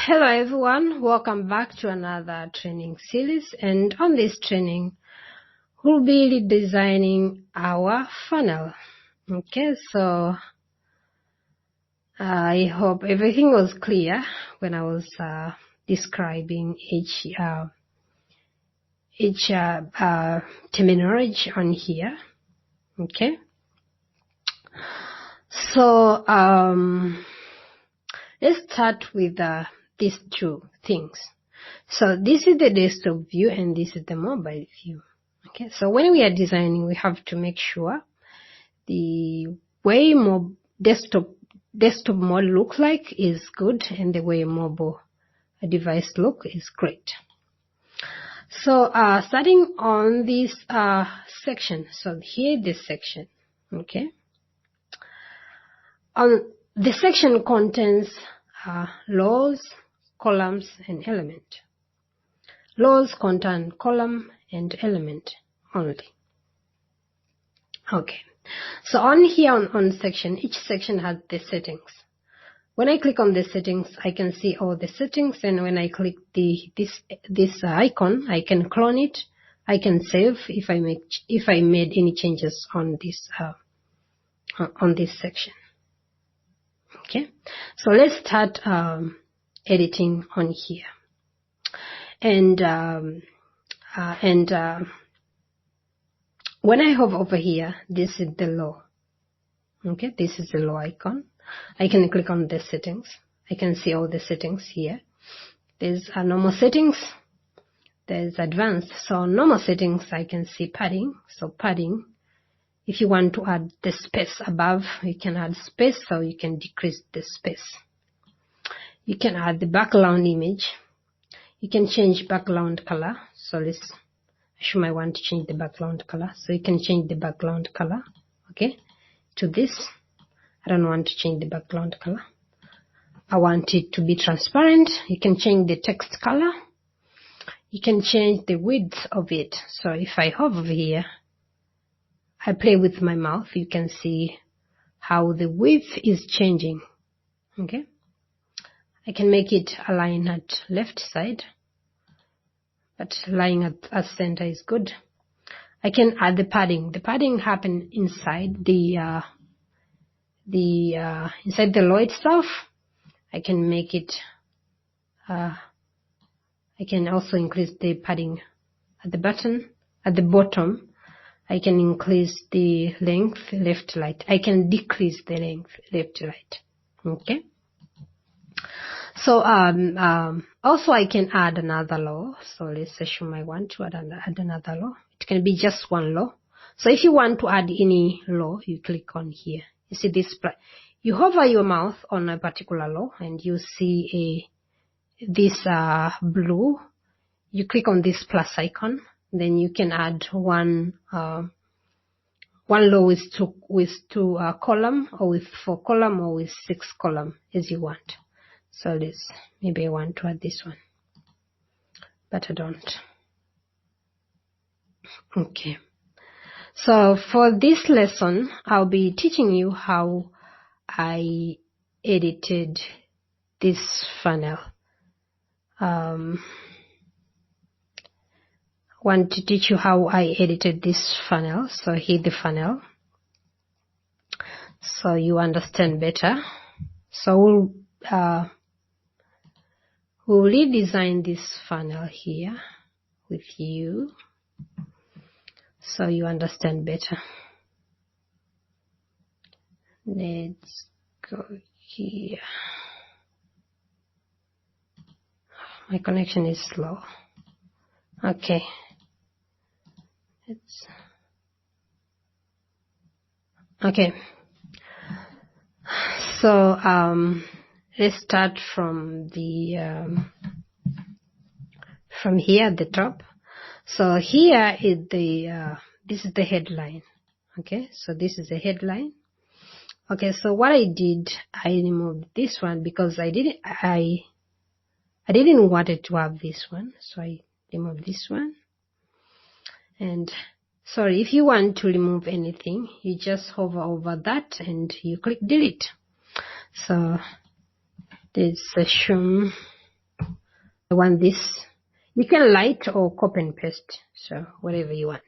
Hello everyone, welcome back to another training series, and on this training we'll be redesigning our funnel. Okay, so I hope everything was clear when I was describing each terminology on here. Okay, so let's start with these two things. So this is the desktop view and this is the mobile view. Okay, so when we are designing, we have to make sure the way desktop mode looks like is good and the way mobile device look is great. So starting on this section, so here this section, okay. The section contains rows, columns, and element. Rows contain column and element only. Okay, so on here on section, each section has the settings. When I click on the settings, I can see all the settings, and when I click this icon, I can clone it. I can save if I made any changes on this section. Okay, so let's start editing on here, and when I hover over here, this is the row. Okay, this is the row icon. I can click on the settings. I can see all the settings here. There's normal settings, there's advanced. So normal settings, I can see padding. So padding, if you want to add the space above, you can add space, so you can decrease the space. You can add the background image. You can change background color. So I might want to change the background color. So you can change the background color, okay, to this. I don't want to change the background color. I want it to be transparent. You can change the text color. You can change the width of it. So if I hover over here, I play with my mouse, you can see how the width is changing. Okay, I can make it align at left side, but lying at center is good. I can add the padding. The padding happen inside inside the row itself. I can make it. I can also increase the padding at the bottom. I can increase the length left right. I can decrease the length left right. Okay. So also I can add another row. So let's assume I want to add another row. It can be just one row. So if you want to add any row, you click on here. You see this. You hover your mouse on a particular row and you see this blue. You click on this plus icon. Then you can add one row with two column, or with 4 column, or with 6 column, as you want. So maybe I want to add this one, but I don't. Okay. So for this lesson, I'll be teaching you how I edited this funnel. Want to teach you how I edited this funnel. So here the funnel, so you understand better. So we'll redesign this funnel here with you, so you understand better. Let's go here. My connection is slow. Okay. Okay. So let's start from from here at the top. So here is this is the headline. Okay, so this is the headline. Okay, so what I did, I removed this one because I didn't want it to have this one, so I removed this one. And sorry, if you want to remove anything, you just hover over that and you click delete. So let's assume want this. You can light or copy and paste, so whatever you want.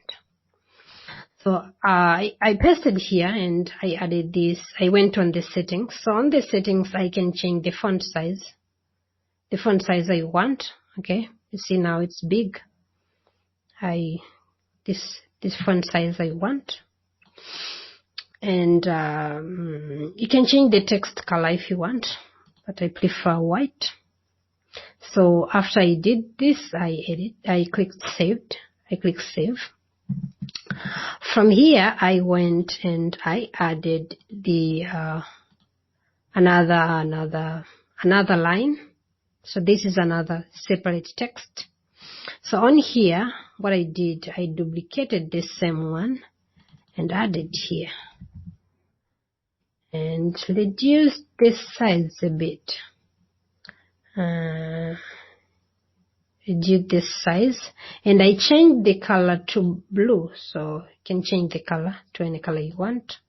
So I pasted here and I added this. I went on the settings. So on the settings, I can change the font size. The font size I want. Okay, you see now it's big. This font size I want. And you can change the text color if you want, but I prefer white. So after I did this, I clicked saved. I clicked save. From here, I went and I added the another line. So this is another separate text. So on here, what I did, I duplicated the same one and added here. And reduced this size a bit. Reduce this size, and I changed the color to blue, so you can change the color to any color you want.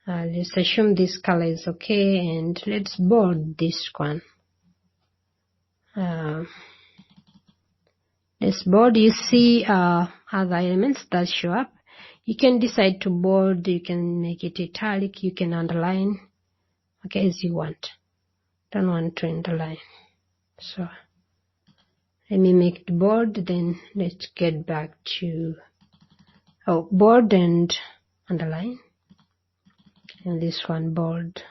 Let's assume this color is okay, and let's bold this one. Let's bold. You see other elements that show up. You can decide to bold, you can make it italic, you can underline, okay, as you want. Don't want to underline. So let me make it bold, then let's get back to bold and underline. And this one bold.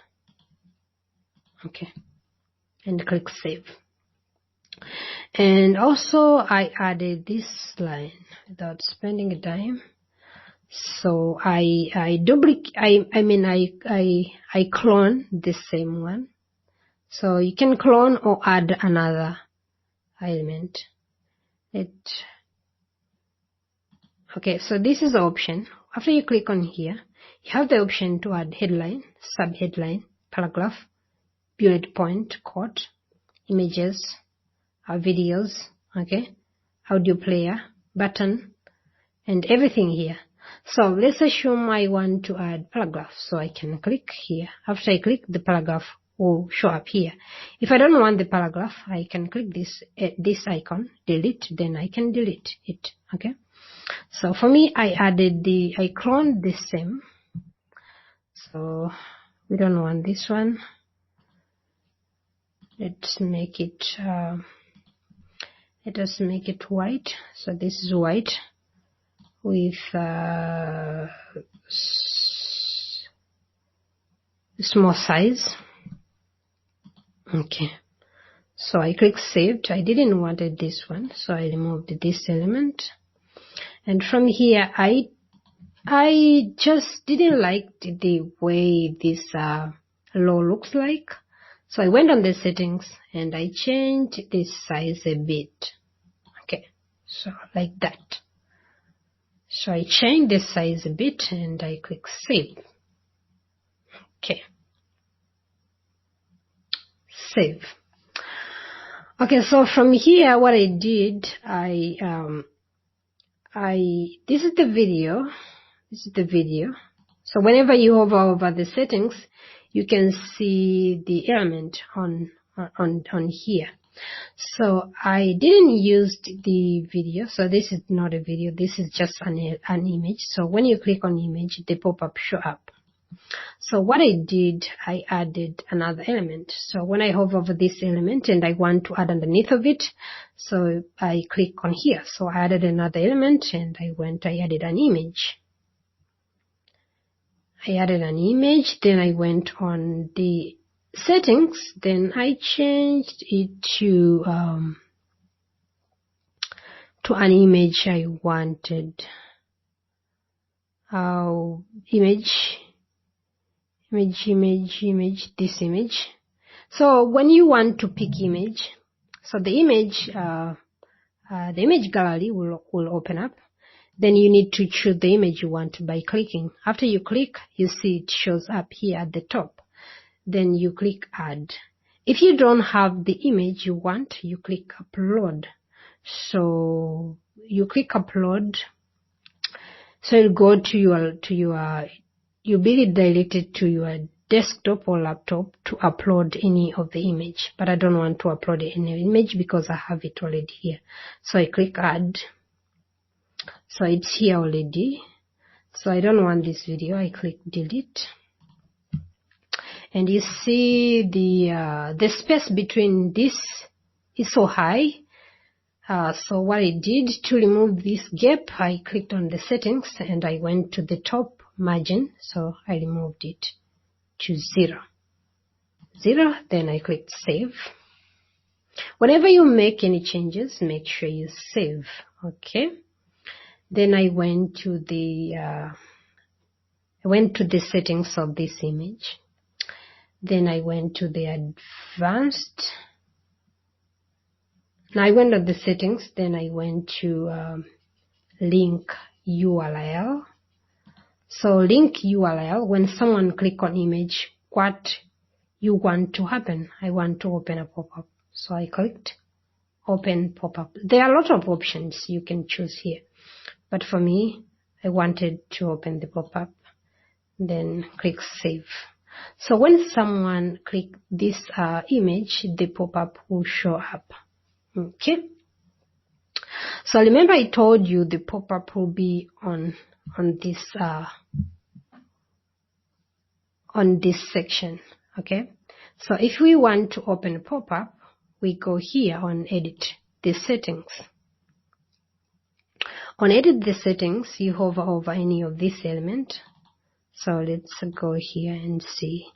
Okay. And click save. And also I added this line without spending a dime. So I clone the same one. So you can clone or add another element. Okay, so this is the option. After you click on here, you have the option to add headline, subheadline, paragraph, bullet point, quote, images, videos, okay, audio player, button, and everything here. So let's assume I want to add paragraph, so I can click here. After I click, the paragraph will show up here. If I don't want the paragraph, I can click this icon, delete, then I can delete it, okay. So for me, I cloned the same. So we don't want this one. Let's make it white. So this is white with small size. Okay, so I click saved. I didn't want this one, so I removed this element. And from here, I just didn't like the way this logo looks like. So I went on the settings and I changed this size a bit. Okay, so like that. So I changed the size a bit and I click save. Okay. Save. Okay, so from here, what I did, this is the video. This is the video. So whenever you hover over the settings, you can see the element on here. So I didn't use the video. So this is not a video. This is just an image. So when you click on image, the pop-up show up. So what I did, I added another element. So when I hover over this element and I want to add underneath of it, so I click on here. So I added another element and I added an image. I added an image, then I went on the settings, then I changed it to an image I wanted. Image, this image. So when you want to pick image, so the image gallery will open up. Then you need to choose the image you want by clicking. After you click, you see it shows up here at the top. Then you click add. If you don't have the image you want, you click upload. So you click upload. So it'll go to your you'll be redirected to your desktop or laptop to upload any of the image, but I don't want to upload any image because I have it already here. So I click add. So it's here already. So I don't want this video. I click delete. And you see the space between this is so high. So what I did to remove this gap, I clicked on the settings and I went to the top margin. So I removed it to 0. Then I clicked save. Whenever you make any changes, make sure you save. Okay. Then I went to the settings of this image. Then I went to the advanced. Now I went to the settings. Then I went to link URL. So link URL, when someone click on image, what you want to happen? I want to open a pop-up. So I clicked open pop-up. There are a lot of options you can choose here. But for me, I wanted to open the pop-up. Then click save. So when someone click this image, the pop-up will show up. Okay. So remember I told you the pop-up will be on this section. Okay. So if we want to open a pop-up, we go here on edit the settings. On edit the settings, you hover over any of this element. So let's go here and see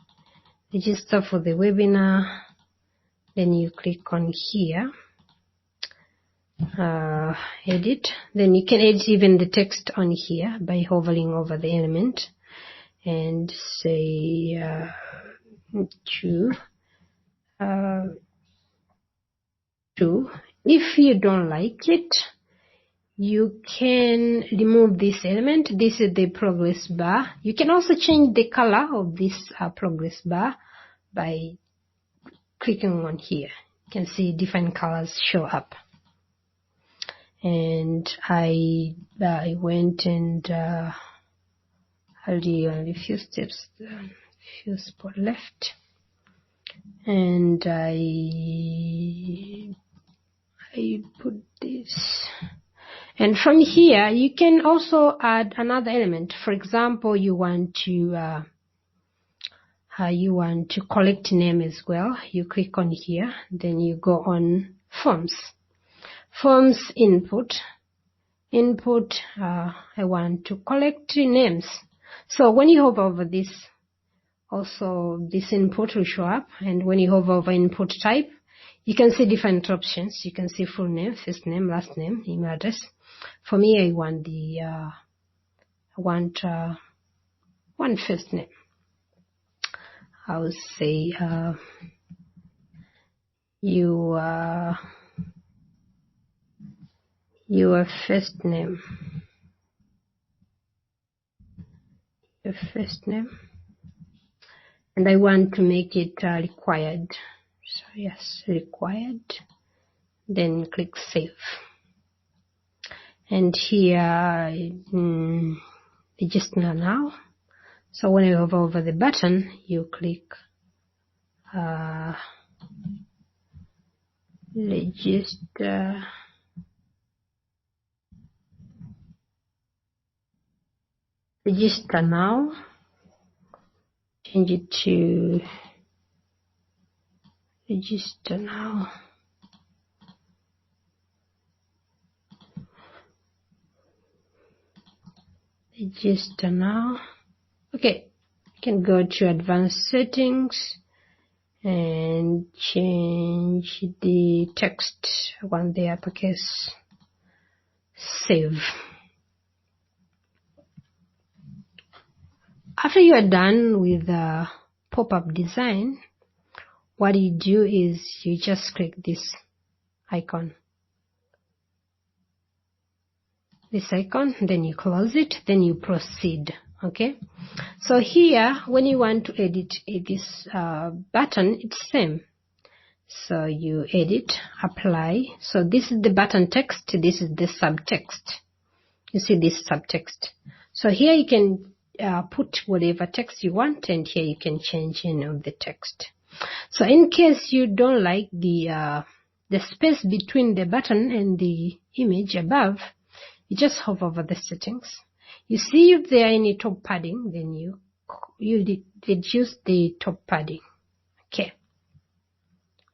register for the webinar. Then you click on here, edit. Then you can edit even the text on here by hovering over the element and say to. If you don't like it, you can remove this element. This is the progress bar. You can also change the color of this progress bar by clicking on here. You can see different colors show up. And I went and I'll do only a few steps, few spots left. And I put this. And from here, you can also add another element. For example, you want to collect name as well. You click on here, then you go on forms. Forms input. I want to collect names. So when you hover over this, also this input will show up. And when you hover over input type, you can see different options. You can see full name, first name, last name, email address. For me, I want one first name. I will say your first name. Your first name. And I want to make it required. So yes, required. Then click save. And here, register now. So when you hover over the button, you click register. Register now. Change it to register now. Register now. Okay, you can go to advanced settings and change the text. I want the uppercase. Save. After you are done with the pop-up design, what you do is you just click this icon. This icon, then you close it, then you proceed. Okay. So here, when you want to edit this button, it's same. So you edit, apply. So this is the button text. This is the subtext. You see this subtext. So here you can put whatever text you want, and here you can change any of the text. So in case you don't like the space between the button and the image above, you just hover over the settings. You see if there are any top padding, then you reduce the top padding. Okay,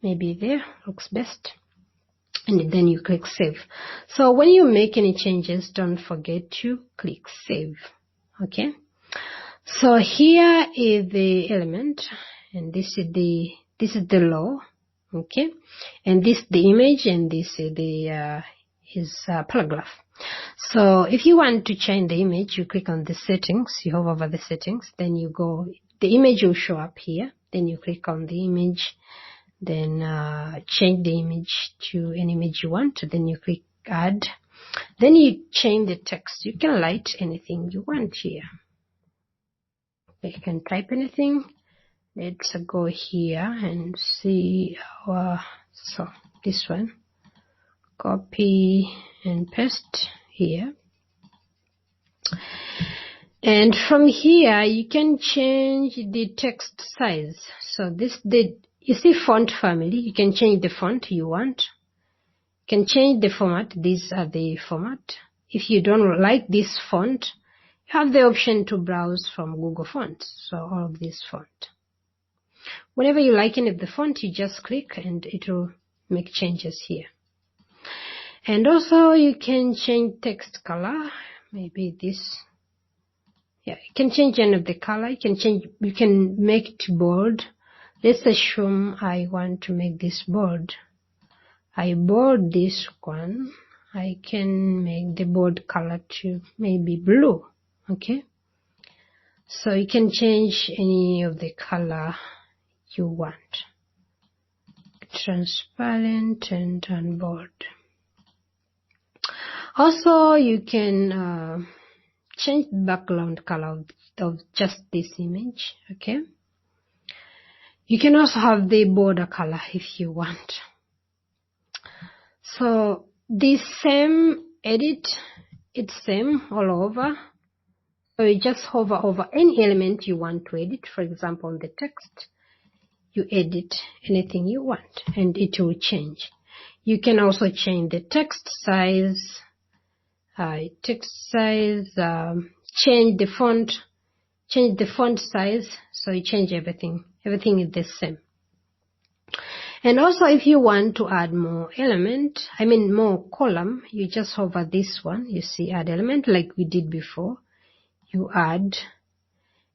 maybe there looks best, and then you click save. So when you make any changes, don't forget to click save. Okay, so here is the element, and this is the law. Okay, and this the image, and this is the paragraph. So if you want to change the image, you click on the settings, you hover over the settings, then you go, the image will show up here, then you click on the image, then change the image to an image you want, then you click add, then you change the text. You can write anything you want here. You can type anything. Let's go here and see so this one, copy and paste here, and from here you can change the text size. So you see font family, you can change the font you want, you can change the format. These are the format. If you don't like this font, you have the option to browse from Google Fonts, so all of this font. Whenever you like any of the font, you just click and it will make changes here. And also you can change text color, maybe this. Yeah, you can change any of the color. You can make it bold. Let's assume I want to make this bold. I bold this one. I can make the bold color to maybe blue. Okay. So you can change any of the color you want. Transparent and unbold. Also, you can change the background color of just this image. Okay. You can also have the border color if you want. So the same edit, it's same all over. So you just hover over any element you want to edit. For example, the text, you edit anything you want and it will change. You can also change the text size, change the font size. So you change everything. Everything is the same. And also if you want to add more more column, you just hover this one. You see add element like we did before. You add,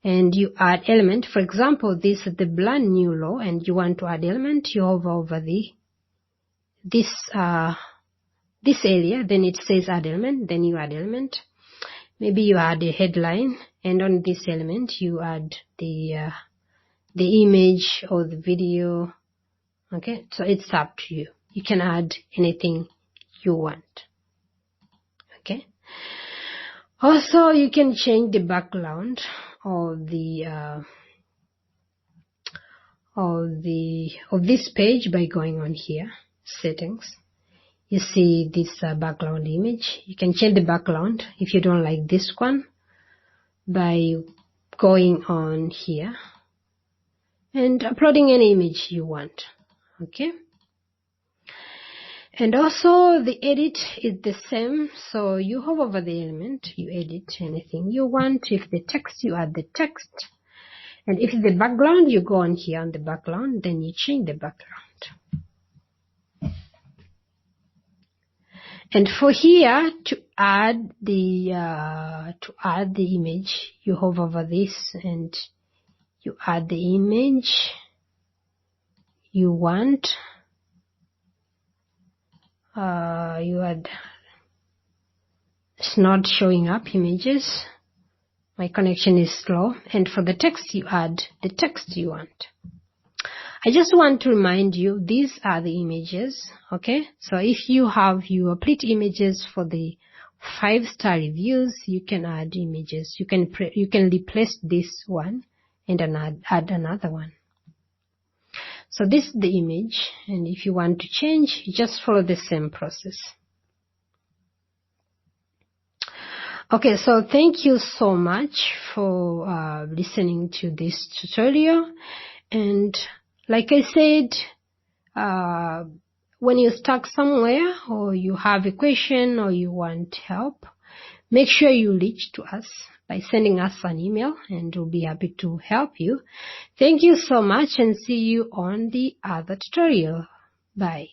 and you add element. For example, this is the brand new law and you want to add element, you hover over this area, then it says add element, then you add element. Maybe you add a headline, and on this element you add the image or the video. Okay, so it's up to you. You can add anything you want. Okay. Also, you can change the background of this page by going on here, settings. You see this background image. You can change the background if you don't like this one by going on here and uploading any image you want. Okay. And also the edit is the same. So you hover over the element, you edit anything you want. If the text, you add the text. And if it's the background, you go on here on the background, then you change the background. And for here, to add the image, you hover over this and you add the image you want. It's not showing up images. My connection is slow. And for the text, you add the text you want. I just want to remind you, these are the images. Okay. So if you have your complete images for the 5-star reviews, you can add images. You can replace this one and add another one. So this is the image, and if you want to change, you just follow the same process. Okay, so thank you so much for listening to this tutorial. And like I said, when you're stuck somewhere or you have a question or you want help, make sure you reach to us by sending us an email, and we'll be happy to help you. Thank you so much, and see you on the other tutorial. Bye.